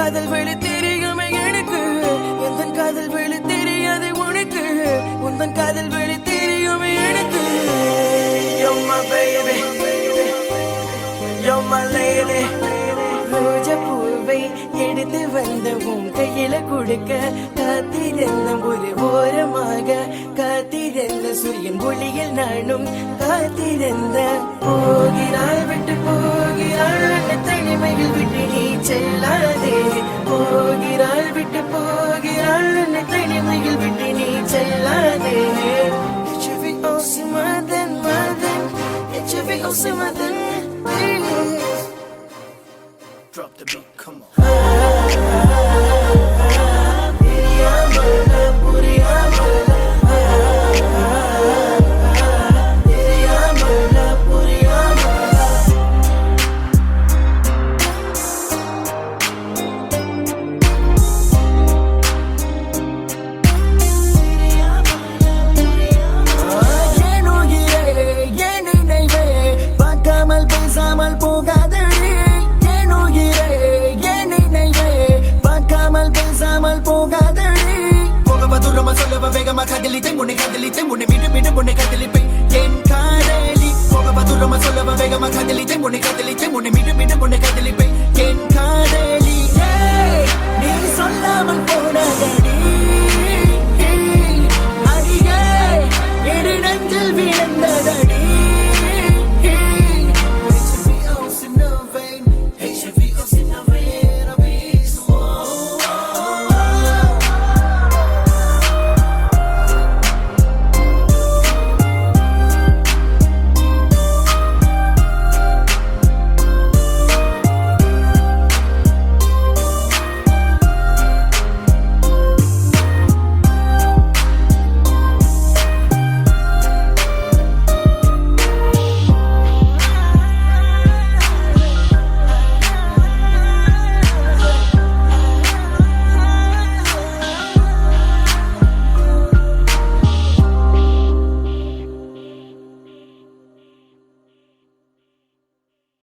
காதல் வழி தெரியுமே எனக்கு எந்தன் காதல் வழி தெரியாது உனக்கு உந்தன் காதல் வழி தெரியுமே எனக்கு You're my baby You're my lady ரோஜா பூவை எடுத்து வந்த உன் கையில கொடுக்க காத்திருந்த ஒரு ஓரமாக காத்திருந்த சூரியன் ஒளியில் நானும் காத்திருந்த போகிறாள் விட்டு போகிறாள் தனிமையில் விட்டு நீ செல்லாதே போகிறாள் விட்டு போகிறாள் தனிமையில் விட்டு நீ செல்லாதே HV Osimadan HV Osimadan Drop the beat, come on. வேகமா காதலித்தேன் உன்னை காதலித்தேன் உன்னை மீண்டும் மீண்டும் உன்னை காதலிப்பேன் என் காதலி போக பதுரமா சொல்லவா வேகமா காதலித்தேன் உன்னை காதலித்தேன் உன்னை